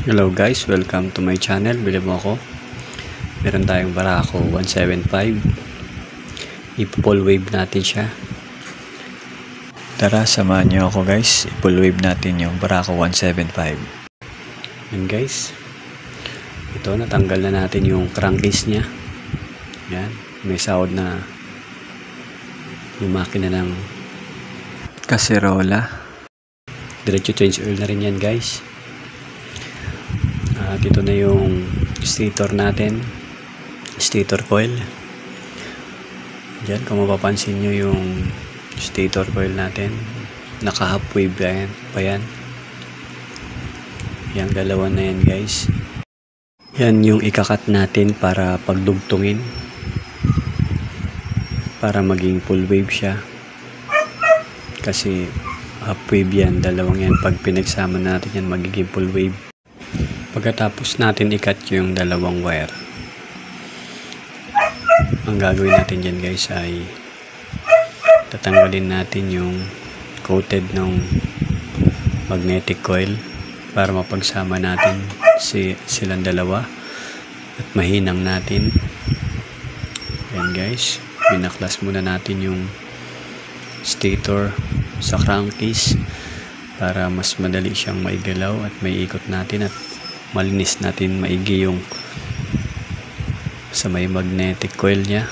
Hello guys, welcome to my channel. Bili mo ako. Meron tayong Barako 175. I-full wave natin siya. Tara, samahan nyo ako guys. I-full wave natin yung Barako 175. Yan guys. Ito, natanggal na natin yung crankcase nya. Yan, may sahod na yung makina ng kaserola. Diretso change oil na rin yan guys. At ito na yung stator natin, stator coil. Diyan kung mapapansin nyo yung stator coil natin, naka half wave pa yan. Yung dalawa na yan guys. Yan yung ikakat natin para pagdugtungin, para maging full wave siya. Kasi half wave yan, dalawang yan. Pag pinagsama natin yan, magiging full wave. Pagkatapos natin ikat yung dalawang wire, ang gagawin natin dyan guys ay tatanggalin natin yung coated ng magnetic coil para mapagsama natin silang dalawa at mahinang natin. Yan guys, binaklas muna natin yung stator sa crankcase para mas madali siyang maigalaw at maiikot natin at malinis natin maigi yung sa may magnetic coil nya.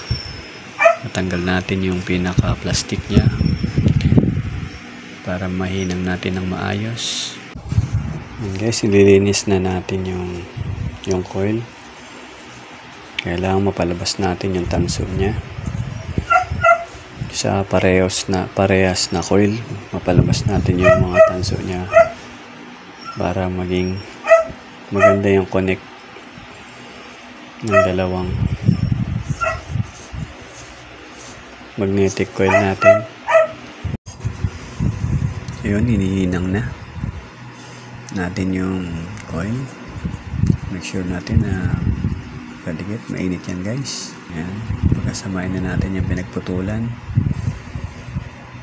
Matanggal natin yung pinaka plastic nya para mahinang natin ng maayos. And guys, ililinis na natin yung coil. Kailangan mapalabas natin yung tanso nya sa parehas na coil. Mapalabas natin yung mga tanso nya para maging maganda yung connect ng dalawang magnetic coil natin. Ayun, hinihinang na natin yung coil. Make sure natin na kaligit, mainit yan guys. Ayan, pagkasamahin na natin yung pinagputulan.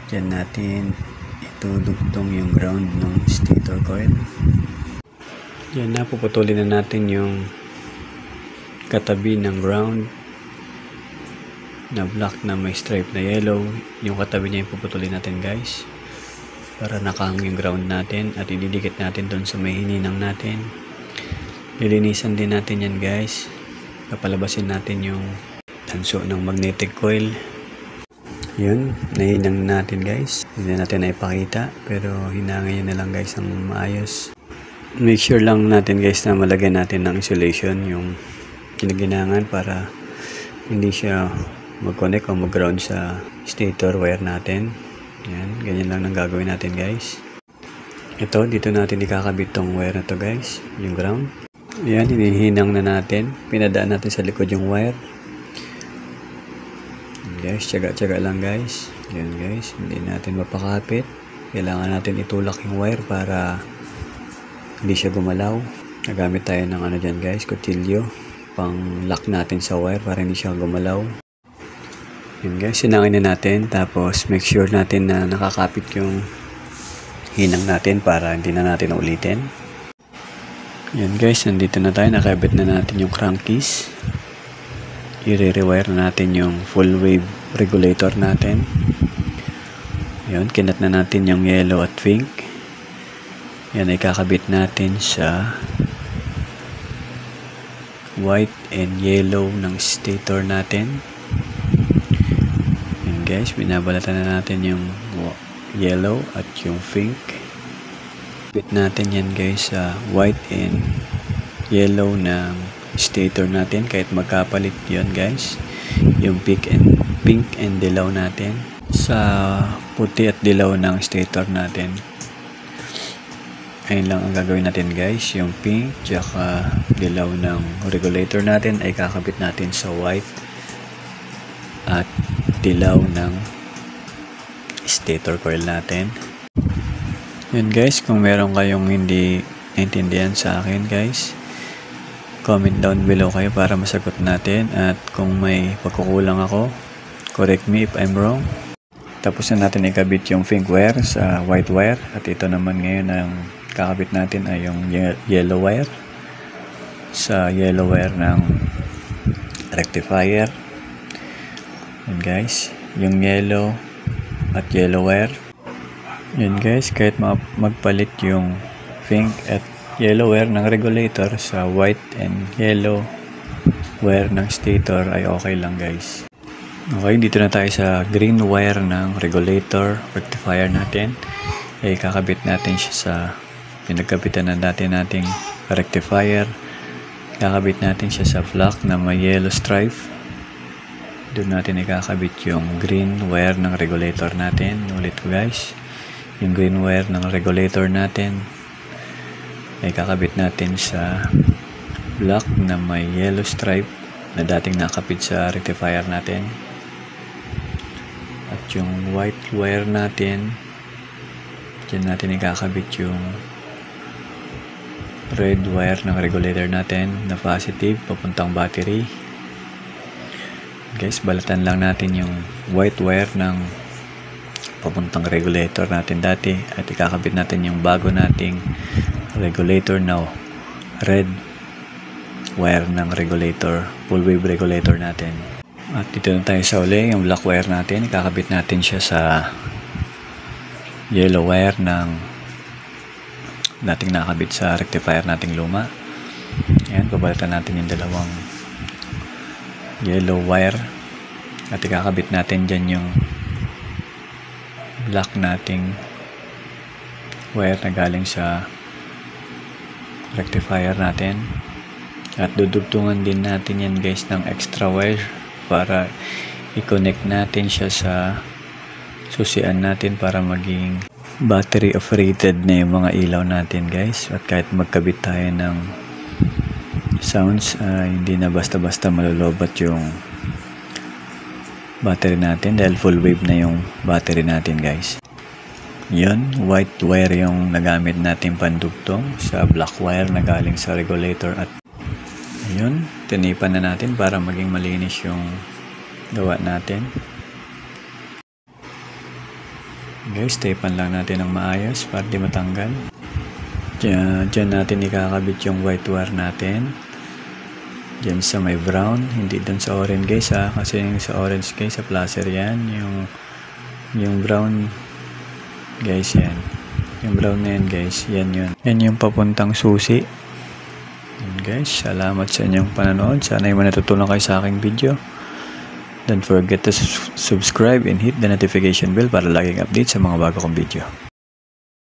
Diyan natin itudugtong yung ground ng stator coil. Yan na, puputulin na natin yung katabi ng ground na black na may stripe na yellow. Yung katabi niya yung puputulin natin guys para nakahang yung ground natin at ididikit natin doon sa may hininang natin. Lilinisan din natin yan guys. Papalabasin natin yung tanso ng magnetic coil. Yun, nahinang natin guys. Hindi natin na ipakita pero hinangin na lang guys ang maayos. Make sure lang natin guys na malagyan natin ng insulation yung kinaginangan para hindi siya mag-connect o mag-ground sa stator wire natin. Yan, ganyan lang ang gagawin natin guys. Ito, dito natin ikakabit tong wire na to guys, yung ground. Yan, hinihinang na natin. Pinadaan natin sa likod yung wire. Guys, tsaga-tsaga lang guys. Yan guys, hindi natin mapakapit. Kailangan natin itulak yung wire para hindi siya gumalaw. Nagamit tayo ng ano dyan guys, kutsilyo pang lock natin sa wire para hindi siya gumalaw. Yun guys, sinangin na natin. Tapos make sure natin na nakakapit yung hinang natin para hindi na natin ulitin. Yan guys, nandito na tayo. Nakabit na natin yung crankcase. I-rewire na natin yung full wave regulator natin. Yun, kinat na natin yung yellow at pink. Yan ay kakabit natin sa white and yellow ng stator natin. Yan guys, binabalatan na natin yung yellow at yung pink. Bit natin yan guys sa white and yellow ng stator natin kahit magkapalit yun guys. Yung pink and dilaw natin sa puti at dilaw ng stator natin. Ayun lang ang gagawin natin guys, yung pink tsaka dilaw ng regulator natin ay kakabit natin sa white at dilaw ng stator coil natin. Yun guys, kung meron kayong hindi naintindihan sa akin guys, comment down below kayo para masagot natin, at kung may pagkukulang ako, correct me if I'm wrong. Tapos na natin ikabit yung pink wire sa white wire, at ito naman ngayon ang kakabit natin ay yung yellow wire sa yellow wire ng rectifier. Yan guys, yung yellow at yellow wire. Yan guys, kahit magpalit yung pink at yellow wire ng regulator sa white and yellow wire ng stator ay okay lang guys. Okay, dito na tayo sa green wire ng regulator rectifier natin. Ay kakabit natin siya sa pinagkabitan na natin nating rectifier. Kakabit natin siya sa block na may yellow stripe. Doon natin ikakabit yung green wire ng regulator natin. Ulit ko guys, yung green wire ng regulator natin ay kakabit natin sa block na may yellow stripe na dating nakapit sa rectifier natin. At yung white wire natin, dyan natin ikakabit yung red wire ng regulator natin na positive papuntang battery. Guys, balatan lang natin yung white wire ng papuntang regulator natin dati at ikakabit natin yung bago nating regulator now, red wire ng regulator, full wave regulator natin. At dito na tayo sa uli, yung black wire natin, ikakabit natin siya sa yellow wire ng dating nakabit sa rectifier nating luma. Ayan, pabalitan natin yung dalawang yellow wire at ikakabit natin dyan yung black nating wire na galing sa rectifier natin. At dudugtungan din natin yan guys ng extra wire para i-connect natin siya sa susian natin para maging battery operated na yung mga ilaw natin guys. At kahit magkabit tayo ng sounds, hindi na basta-basta malulobat yung battery natin dahil full wave na yung battery natin guys. Yun, white wire yung nagamit natin pandugtong sa black wire na galing sa regulator. At ayun, tinipan na natin para maging malinis yung gawa natin. Guys, tapan lang natin ng maayos para di matanggal. Diyan natin ikakabit yung white wire natin. Diyan sa may brown, hindi dun sa orange guys kasi yung sa orange guys, sa placer yan. Yung brown guys yan. Yung brown na yan guys, yan yun. Yan yung papuntang susi. Yan guys, salamat sa inyong panonood. Sana ay manatutunan kayo sa aking video. Don't forget to subscribe and hit the notification bell para laging update sa mga bago kong video.